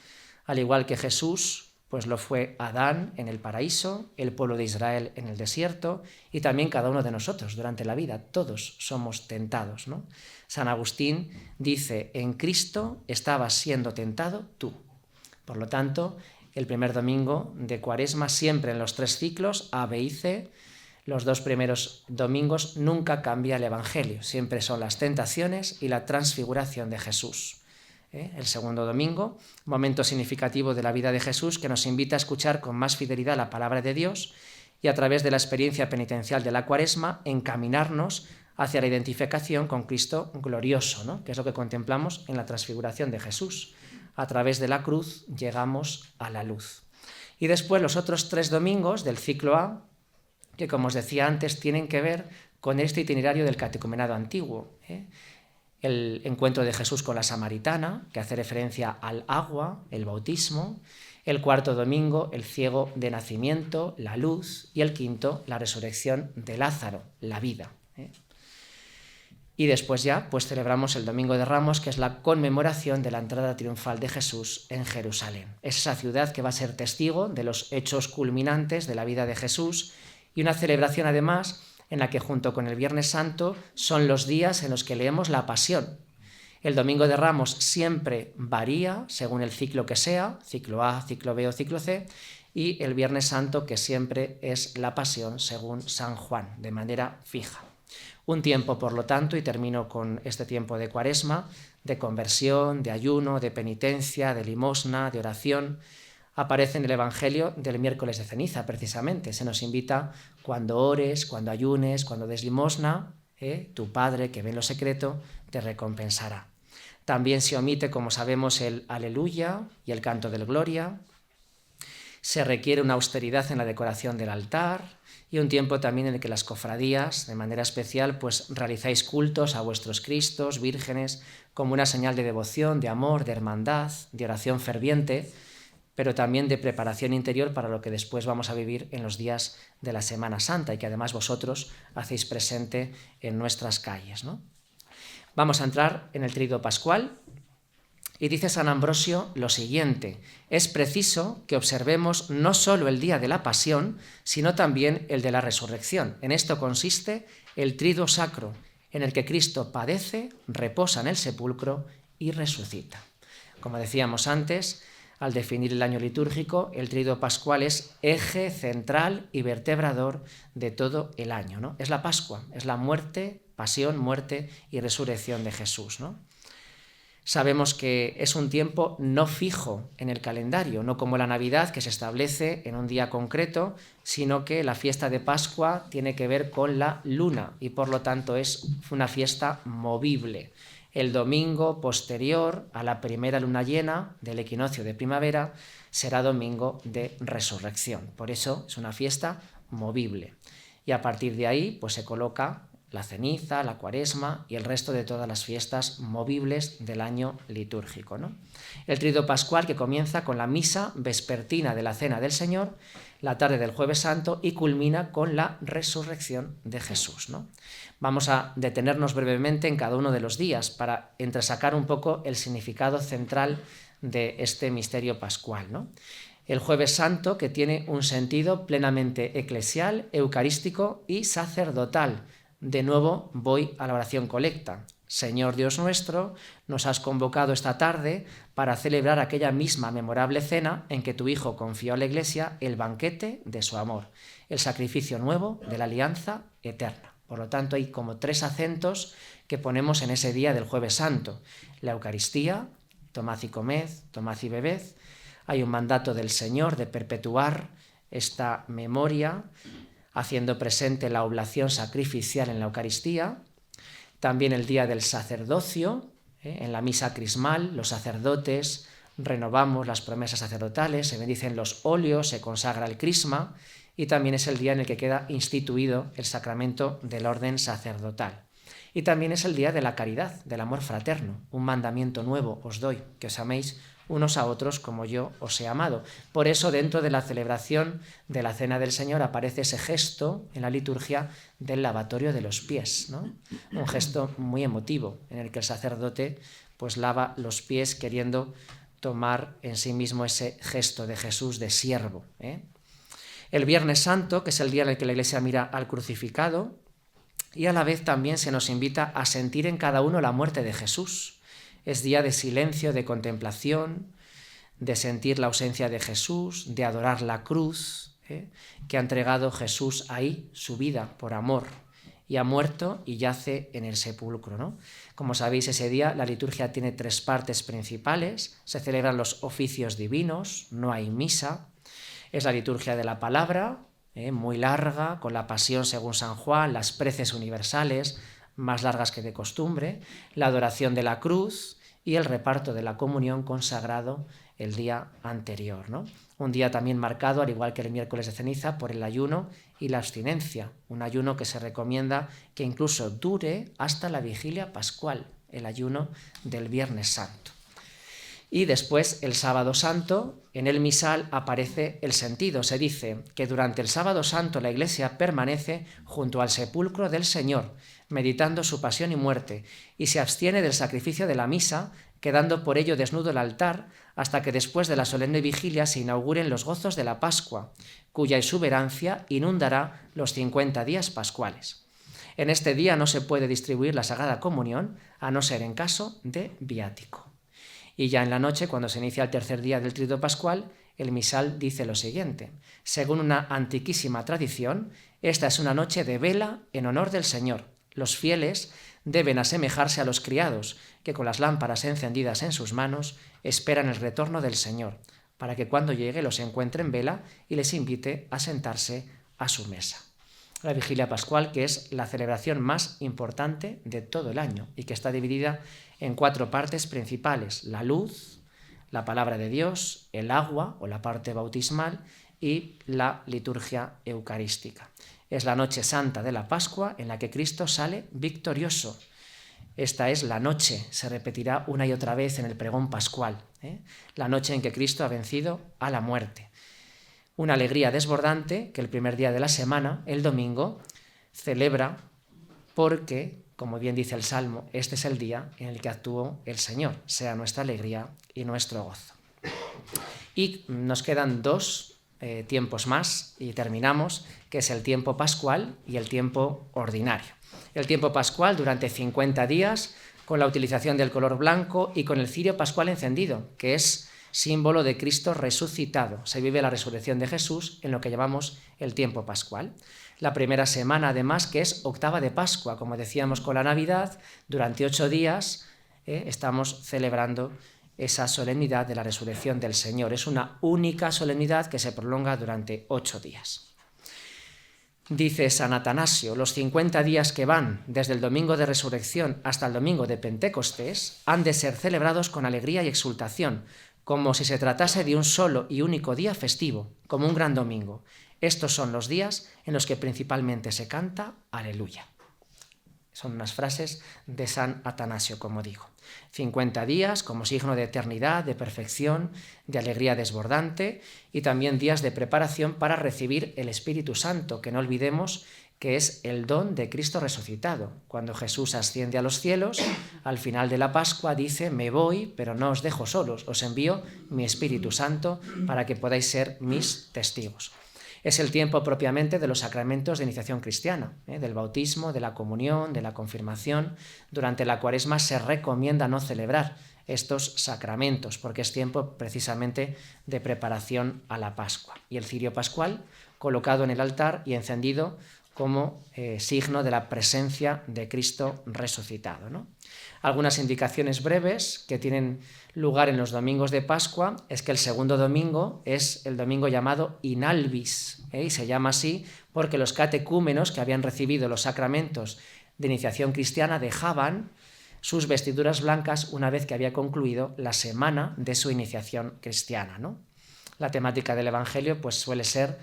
Al igual que Jesús, pues lo fue Adán en el paraíso, el pueblo de Israel en el desierto y también cada uno de nosotros durante la vida. Todos somos tentados, ¿no? San Agustín dice: en Cristo estabas siendo tentado tú. Por lo tanto, el primer domingo de Cuaresma, siempre en los 3 ciclos, A, B y C, Los 2 primeros domingos nunca cambia el Evangelio, siempre son las tentaciones y la transfiguración de Jesús. El segundo domingo, momento significativo de la vida de Jesús que nos invita a escuchar con más fidelidad la palabra de Dios y a través de la experiencia penitencial de la Cuaresma encaminarnos hacia la identificación con Cristo glorioso, ¿no? Que es lo que contemplamos en la transfiguración de Jesús. A través de la cruz llegamos a la luz. Y después los otros 3 domingos del ciclo A, que como os decía antes, tienen que ver con este itinerario del catecumenado antiguo. El encuentro de Jesús con la samaritana, que hace referencia al agua, el bautismo. El cuarto domingo, el ciego de nacimiento, la luz. Y el quinto, la resurrección de Lázaro, la vida. Y después ya pues celebramos el Domingo de Ramos, que es la conmemoración de la entrada triunfal de Jesús en Jerusalén. Es esa ciudad que va a ser testigo de los hechos culminantes de la vida de Jesús y una celebración además en la que junto con el Viernes Santo son los días en los que leemos la Pasión. El Domingo de Ramos siempre varía según el ciclo que sea, ciclo A, ciclo B o ciclo C, y el Viernes Santo que siempre es la Pasión según San Juan, de manera fija. Un tiempo, por lo tanto, y termino con este tiempo de Cuaresma, de conversión, de ayuno, de penitencia, de limosna, de oración. Aparece en el Evangelio del miércoles de ceniza, precisamente. Se nos invita cuando ores, cuando ayunes, cuando des limosna, tu Padre que ve en lo secreto te recompensará. También se omite, como sabemos, el Aleluya y el canto del Gloria. Se requiere una austeridad en la decoración del altar y un tiempo también en el que las cofradías, de manera especial, pues realizáis cultos a vuestros Cristos, vírgenes, como una señal de devoción, de amor, de hermandad, de oración ferviente, pero también de preparación interior para lo que después vamos a vivir en los días de la Semana Santa y que además vosotros hacéis presente en nuestras calles, ¿no? Vamos a entrar en el Tríduo Pascual. Y dice San Ambrosio lo siguiente: es preciso que observemos no solo el día de la Pasión, sino también el de la Resurrección. En esto consiste el Tríduo Sacro, en el que Cristo padece, reposa en el sepulcro y resucita. Como decíamos antes, al definir el año litúrgico, el Tríduo Pascual es eje central y vertebrador de todo el año, ¿no? Es la Pascua, es la muerte, pasión, muerte y resurrección de Jesús, ¿no? Sabemos que es un tiempo no fijo en el calendario, no como la Navidad, que se establece en un día concreto, sino que la fiesta de Pascua tiene que ver con la luna y por lo tanto es una fiesta movible. El domingo posterior a la primera luna llena del equinoccio de primavera será domingo de resurrección. Por eso es una fiesta movible. Y a partir de ahí pues se coloca la ceniza, la Cuaresma y el resto de todas las fiestas movibles del año litúrgico, ¿no? El Tríduo Pascual, que comienza con la misa vespertina de la Cena del Señor, la tarde del Jueves Santo, y culmina con la resurrección de Jesús, ¿no? Vamos a detenernos brevemente en cada uno de los días para entresacar un poco el significado central de este misterio pascual, ¿no? El Jueves Santo, que tiene un sentido plenamente eclesial, eucarístico y sacerdotal. De nuevo voy a la oración colecta. Señor Dios nuestro, nos has convocado esta tarde para celebrar aquella misma memorable cena en que tu Hijo confió a la Iglesia el banquete de su amor, el sacrificio nuevo de la alianza eterna. Por lo tanto, hay como 3 acentos que ponemos en ese día del Jueves Santo. La Eucaristía, tomad y comed, tomad y bebed. Hay un mandato del Señor de perpetuar esta memoria, haciendo presente la oblación sacrificial en la Eucaristía. También el día del sacerdocio, en la misa crismal, los sacerdotes renovamos las promesas sacerdotales, se bendicen los óleos, se consagra el crisma, y también es el día en el que queda instituido el sacramento del orden sacerdotal. Y también es el día de la caridad, del amor fraterno. Un mandamiento nuevo os doy, que os améis unos a otros como yo os he amado. Por eso, dentro de la celebración de la Cena del Señor aparece ese gesto en la liturgia del lavatorio de los pies, ¿no? Un gesto muy emotivo en el que el sacerdote pues lava los pies queriendo tomar en sí mismo ese gesto de Jesús de siervo, El Viernes Santo, que es el día en el que la Iglesia mira al crucificado, y a la vez también se nos invita a sentir en cada uno la muerte de Jesús. Es día de silencio, de contemplación, de sentir la ausencia de Jesús, de adorar la cruz, que ha entregado Jesús ahí su vida por amor, y ha muerto y yace en el sepulcro, ¿no? Como sabéis, ese día la liturgia tiene 3 partes principales. Se celebran los oficios divinos, no hay misa. Es la liturgia de la palabra, muy larga, con la pasión según San Juan, las preces universales, más largas que de costumbre, la adoración de la cruz y el reparto de la comunión consagrado el día anterior, ¿no? Un día también marcado, al igual que el miércoles de ceniza, por el ayuno y la abstinencia, un ayuno que se recomienda que incluso dure hasta la vigilia pascual, el ayuno del Viernes Santo. Y después, el Sábado Santo, en el misal aparece el sentido. Se dice que durante el Sábado Santo la Iglesia permanece junto al sepulcro del Señor, meditando su pasión y muerte, y se abstiene del sacrificio de la misa, quedando por ello desnudo el altar, hasta que después de la solemne vigilia se inauguren los gozos de la Pascua, cuya exuberancia inundará los 50 días pascuales. En este día no se puede distribuir la Sagrada Comunión, a no ser en caso de viático. Y ya en la noche, cuando se inicia el tercer día del Triduo Pascual, el misal dice lo siguiente: según una antiquísima tradición, esta es una noche de vela en honor del Señor. Los fieles deben asemejarse a los criados, que con las lámparas encendidas en sus manos esperan el retorno del Señor, para que cuando llegue los encuentre en vela y les invite a sentarse a su mesa. La vigilia pascual, que es la celebración más importante de todo el año y que está dividida en 4 partes principales: la luz, la palabra de Dios, el agua o la parte bautismal y la liturgia eucarística. Es la noche santa de la Pascua en la que Cristo sale victorioso. Esta es la noche, se repetirá una y otra vez en el pregón pascual, la noche en que Cristo ha vencido a la muerte. Una alegría desbordante que el primer día de la semana, el domingo, celebra porque, como bien dice el Salmo, este es el día en el que actuó el Señor, sea nuestra alegría y nuestro gozo. Y nos quedan 2 tiempos más y terminamos, que es el tiempo pascual y el tiempo ordinario. El tiempo pascual durante 50 días, con la utilización del color blanco y con el cirio pascual encendido, que es símbolo de Cristo resucitado. Se vive la resurrección de Jesús en lo que llamamos el tiempo pascual. La primera semana, además, que es octava de Pascua, como decíamos con la Navidad, durante 8 días estamos celebrando esa solemnidad de la resurrección del Señor. Es una única solemnidad que se prolonga durante 8 días. Dice San Atanasio: los 50 días que van desde el domingo de resurrección hasta el domingo de Pentecostés han de ser celebrados con alegría y exultación, como si se tratase de un solo y único día festivo, como un gran domingo. Estos son los días en los que principalmente se canta Aleluya. Son unas frases de San Atanasio, como digo. 50 días como signo de eternidad, de perfección, de alegría desbordante, y también días de preparación para recibir el Espíritu Santo, que no olvidemos que es el don de Cristo resucitado. Cuando Jesús asciende a los cielos, al final de la Pascua dice: me voy, pero no os dejo solos, os envío mi Espíritu Santo para que podáis ser mis testigos. Es el tiempo propiamente de los sacramentos de iniciación cristiana, del bautismo, de la comunión, de la confirmación. Durante la Cuaresma se recomienda no celebrar estos sacramentos porque es tiempo precisamente de preparación a la Pascua. Y el cirio pascual, colocado en el altar y encendido como signo de la presencia de Cristo resucitado, ¿no? Algunas indicaciones breves que tienen lugar en los domingos de Pascua es que el segundo domingo es el domingo llamado Inalvis, y se llama así porque los catecúmenos que habían recibido los sacramentos de iniciación cristiana dejaban sus vestiduras blancas una vez que había concluido la semana de su iniciación cristiana, ¿no? La temática del Evangelio pues suele ser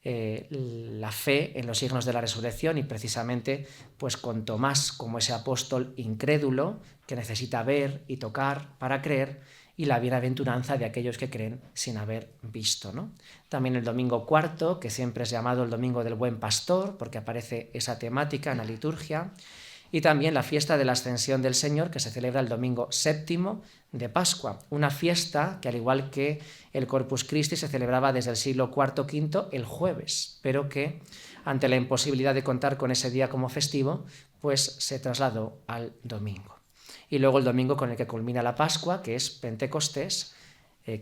la fe en los signos de la resurrección, y precisamente pues con Tomás como ese apóstol incrédulo que necesita ver y tocar para creer, y la bienaventuranza de aquellos que creen sin haber visto, ¿no? También el domingo cuarto, que siempre es llamado el domingo del buen pastor porque aparece esa temática en la liturgia, y también la fiesta de la Ascensión del Señor, que se celebra el domingo séptimo de Pascua, una fiesta que, al igual que el Corpus Christi, se celebraba desde el siglo IV-V el jueves, pero que ante la imposibilidad de contar con ese día como festivo, pues se trasladó al domingo. Y luego el domingo con el que culmina la Pascua, que es Pentecostés,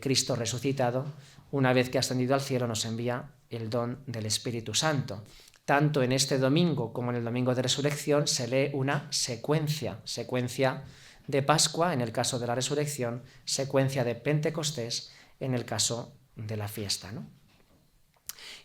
Cristo resucitado, una vez que ha ascendido al cielo, nos envía el don del Espíritu Santo. Tanto en este domingo como en el domingo de resurrección se lee una secuencia de Pascua en el caso de la resurrección, secuencia de Pentecostés en el caso de la fiesta, ¿no?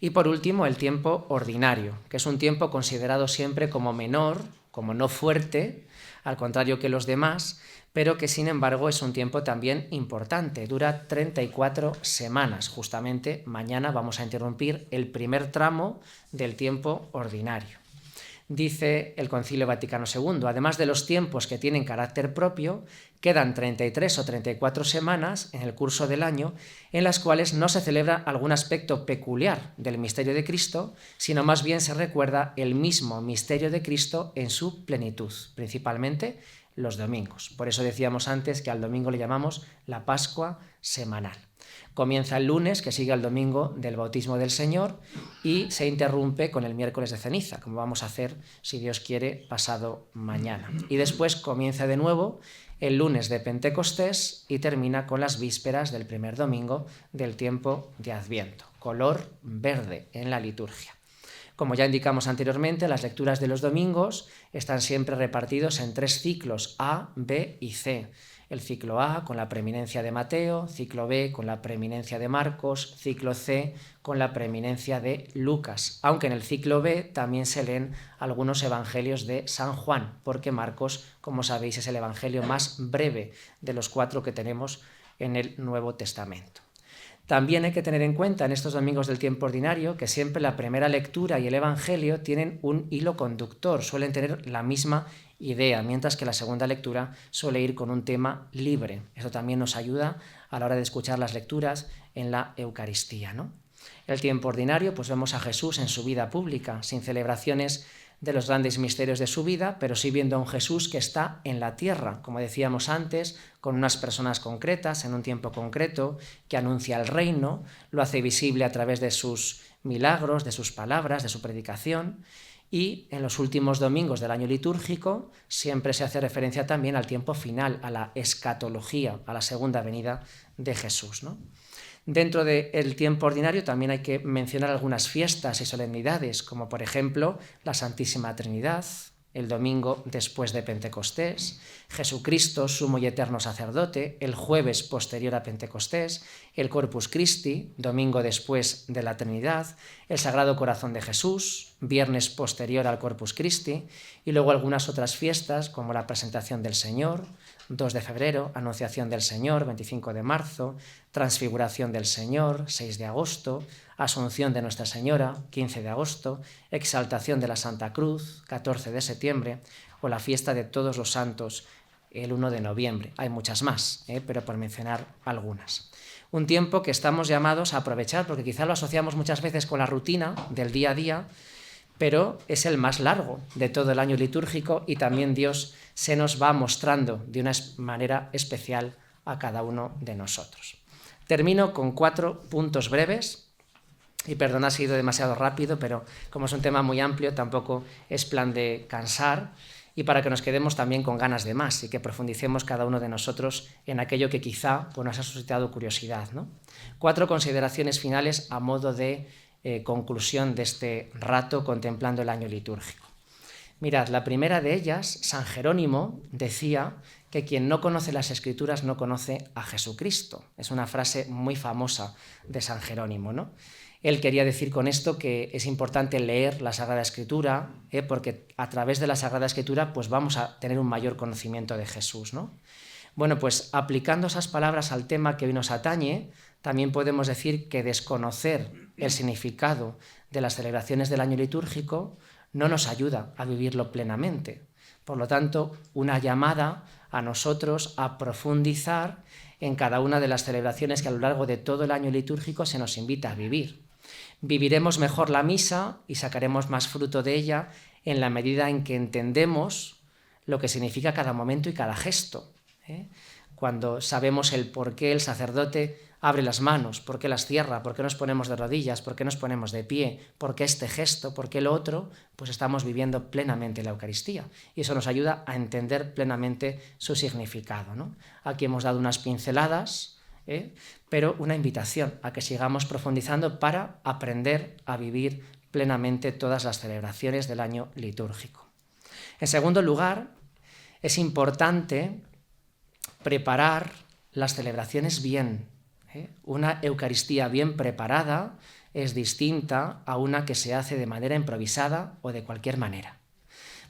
Y por último, el tiempo ordinario, que es un tiempo considerado siempre como menor, como no fuerte, al contrario que los demás, pero que sin embargo es un tiempo también importante. Dura 34 semanas. Justamente mañana vamos a interrumpir el primer tramo del tiempo ordinario. Dice el Concilio Vaticano II, además de los tiempos que tienen carácter propio, quedan 33 o 34 semanas en el curso del año en las cuales no se celebra algún aspecto peculiar del misterio de Cristo, sino más bien se recuerda el mismo misterio de Cristo en su plenitud, principalmente los domingos. Por eso decíamos antes que al domingo le llamamos la Pascua semanal. Comienza el lunes, que sigue al domingo del bautismo del Señor, y se interrumpe con el miércoles de ceniza, como vamos a hacer, si Dios quiere, pasado mañana. Y después comienza de nuevo el lunes de Pentecostés y termina con las vísperas del primer domingo del tiempo de Adviento. Color verde en la liturgia. Como ya indicamos anteriormente, las lecturas de los domingos están siempre repartidos en 3 ciclos, A, B y C. El ciclo A con la preeminencia de Mateo, ciclo B con la preeminencia de Marcos, ciclo C con la preeminencia de Lucas, aunque en el ciclo B también se leen algunos evangelios de San Juan, porque Marcos, como sabéis, es el evangelio más breve de los 4 que tenemos en el Nuevo Testamento. También hay que tener en cuenta en estos domingos del tiempo ordinario que siempre la primera lectura y el evangelio tienen un hilo conductor, suelen tener la misma idea, mientras que la segunda lectura suele ir con un tema libre. Eso también nos ayuda a la hora de escuchar las lecturas en la Eucaristía, ¿no? El tiempo ordinario, pues vemos a Jesús en su vida pública, sin celebraciones de los grandes misterios de su vida, pero sí viendo a un Jesús que está en la tierra, como decíamos antes, con unas personas concretas, en un tiempo concreto, que anuncia el reino, lo hace visible a través de sus milagros, de sus palabras, de su predicación, y en los últimos domingos del año litúrgico siempre se hace referencia también al tiempo final, a la escatología, a la segunda venida de Jesús, ¿no? Dentro del tiempo ordinario también hay que mencionar algunas fiestas y solemnidades, como por ejemplo la Santísima Trinidad, el domingo después de Pentecostés, Jesucristo, sumo y eterno sacerdote, el jueves posterior a Pentecostés, el Corpus Christi, domingo después de la Trinidad, el Sagrado Corazón de Jesús, viernes posterior al Corpus Christi, y luego algunas otras fiestas como la Presentación del Señor, 2 de febrero, Anunciación del Señor, 25 de marzo, Transfiguración del Señor, 6 de agosto, Asunción de Nuestra Señora, 15 de agosto, Exaltación de la Santa Cruz, 14 de septiembre, o la fiesta de Todos los Santos, el 1 de noviembre. Hay muchas más, pero por mencionar algunas. Un tiempo que estamos llamados a aprovechar, porque quizá lo asociamos muchas veces con la rutina del día a día, pero es el más largo de todo el año litúrgico y también Dios se nos va mostrando de una manera especial a cada uno de nosotros. Termino con 4 puntos breves, y perdona si he ido demasiado rápido, pero como es un tema muy amplio tampoco es plan de cansar, y para que nos quedemos también con ganas de más y que profundicemos cada uno de nosotros en aquello que quizá nos ha suscitado curiosidad, ¿no? 4 consideraciones finales a modo de conclusión de este rato contemplando el año litúrgico. Mirad, la primera de ellas, San Jerónimo decía que quien no conoce las Escrituras no conoce a Jesucristo. Es una frase muy famosa de San Jerónimo, ¿no? Él quería decir con esto que es importante leer la Sagrada Escritura, porque a través de la Sagrada Escritura pues vamos a tener un mayor conocimiento de Jesús, ¿no? Bueno, pues aplicando esas palabras al tema que hoy nos atañe, también podemos decir que desconocer el significado de las celebraciones del año litúrgico no nos ayuda a vivirlo plenamente. Por lo tanto, una llamada a nosotros a profundizar en cada una de las celebraciones que a lo largo de todo el año litúrgico se nos invita a vivir. Viviremos mejor la misa y sacaremos más fruto de ella en la medida en que entendemos lo que significa cada momento y cada gesto. Cuando sabemos el por qué el sacerdote abre las manos, por qué las cierra, por qué nos ponemos de rodillas, por qué nos ponemos de pie, por qué este gesto, por qué lo otro, pues estamos viviendo plenamente la Eucaristía. Y eso nos ayuda a entender plenamente su significado, ¿no? Aquí hemos dado unas pinceladas pero una invitación a que sigamos profundizando para aprender a vivir plenamente todas las celebraciones del año litúrgico. En segundo lugar, es importante preparar las celebraciones bien. Una Eucaristía bien preparada es distinta a una que se hace de manera improvisada o de cualquier manera.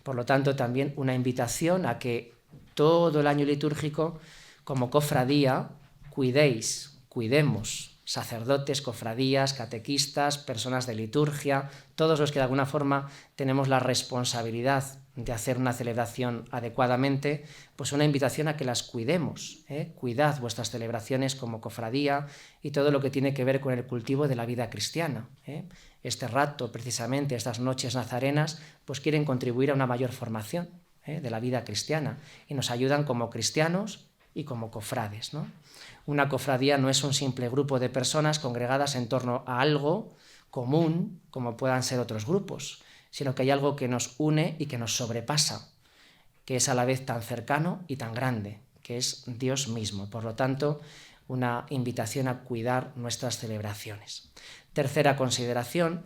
Por lo tanto, también una invitación a que todo el año litúrgico, como cofradía, cuidemos, sacerdotes, cofradías, catequistas, personas de liturgia, todos los que de alguna forma tenemos la responsabilidad de hacer una celebración adecuadamente, pues una invitación a que las cuidemos. Cuidad vuestras celebraciones como cofradía y todo lo que tiene que ver con el cultivo de la vida cristiana. Este rato, precisamente, estas noches nazarenas, pues quieren contribuir a una mayor formación de la vida cristiana y nos ayudan como cristianos y como cofrades, ¿no? Una cofradía no es un simple grupo de personas congregadas en torno a algo común, como puedan ser otros grupos, sino que hay algo que nos une y que nos sobrepasa, que es a la vez tan cercano y tan grande, que es Dios mismo. Por lo tanto, una invitación a cuidar nuestras celebraciones. Tercera consideración: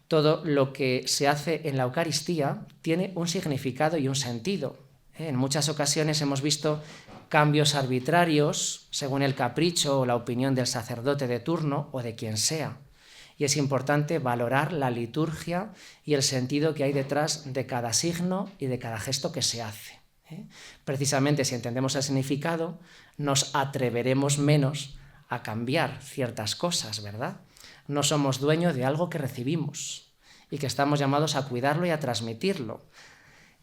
todo lo que se hace en la Eucaristía tiene un significado y un sentido. En muchas ocasiones hemos visto cambios arbitrarios según el capricho o la opinión del sacerdote de turno o de quien sea. Y es importante valorar la liturgia y el sentido que hay detrás de cada signo y de cada gesto que se hace. Precisamente si entendemos el significado, nos atreveremos menos a cambiar ciertas cosas, ¿verdad? No somos dueños de algo que recibimos y que estamos llamados a cuidarlo y a transmitirlo.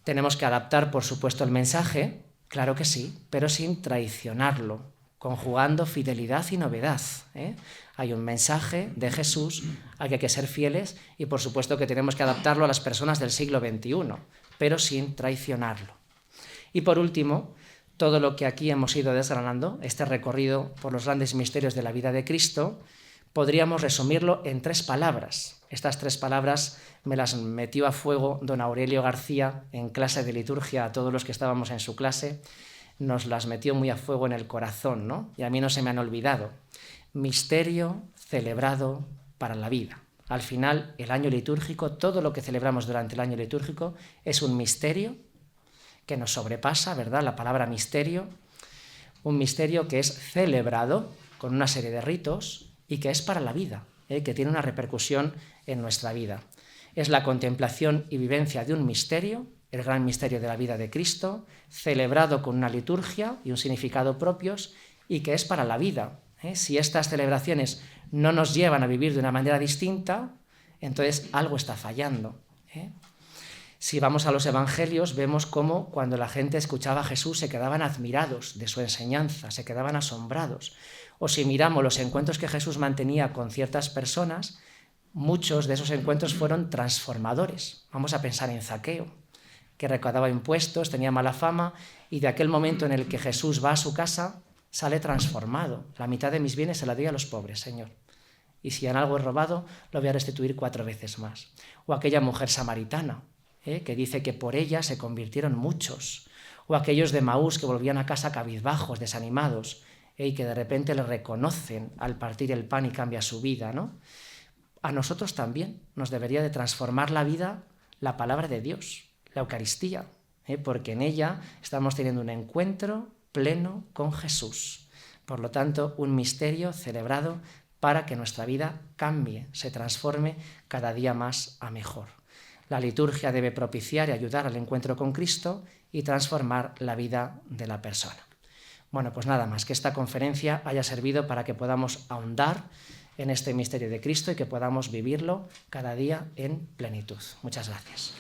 Tenemos que adaptar, por supuesto, el mensaje, claro que sí, pero sin traicionarlo, conjugando fidelidad y novedad. Hay un mensaje de Jesús al que hay que ser fieles y por supuesto que tenemos que adaptarlo a las personas del siglo XXI, pero sin traicionarlo. Y por último, todo lo que aquí hemos ido desgranando, este recorrido por los grandes misterios de la vida de Cristo, podríamos resumirlo en 3 palabras. Estas 3 palabras me las metió a fuego don Aurelio García en clase de liturgia a todos los que estábamos en su clase. Nos las metió muy a fuego en el corazón, ¿no? Y a mí no se me han olvidado. Misterio celebrado para la vida. Al final, el año litúrgico, todo lo que celebramos durante el año litúrgico es un misterio que nos sobrepasa, ¿verdad? La palabra misterio, un misterio que es celebrado con una serie de ritos y que es para la vida, que tiene una repercusión en nuestra vida. Es la contemplación y vivencia de un misterio, el gran misterio de la vida de Cristo, celebrado con una liturgia y un significado propios y que es para la vida. Si estas celebraciones no nos llevan a vivir de una manera distinta, entonces algo está fallando. Si vamos a los evangelios, vemos cómo cuando la gente escuchaba a Jesús se quedaban admirados de su enseñanza, se quedaban asombrados. O si miramos los encuentros que Jesús mantenía con ciertas personas, muchos de esos encuentros fueron transformadores. Vamos a pensar en Zaqueo, que recaudaba impuestos, tenía mala fama, y de aquel momento en el que Jesús va a su casa, sale transformado. La mitad de mis bienes se la doy a los pobres, Señor. Y si en algo he robado, lo voy a restituir 4 veces más. O aquella mujer samaritana, que dice que por ella se convirtieron muchos. O aquellos de Maús que volvían a casa cabizbajos, desanimados, y que de repente le reconocen al partir el pan y cambia su vida, ¿no? A nosotros también nos debería de transformar la vida la palabra de Dios, la Eucaristía, porque en ella estamos teniendo un encuentro pleno con Jesús. Por lo tanto, un misterio celebrado para que nuestra vida cambie, se transforme cada día más a mejor. La liturgia debe propiciar y ayudar al encuentro con Cristo y transformar la vida de la persona. Bueno, pues nada más, que esta conferencia haya servido para que podamos ahondar en este misterio de Cristo y que podamos vivirlo cada día en plenitud. Muchas gracias.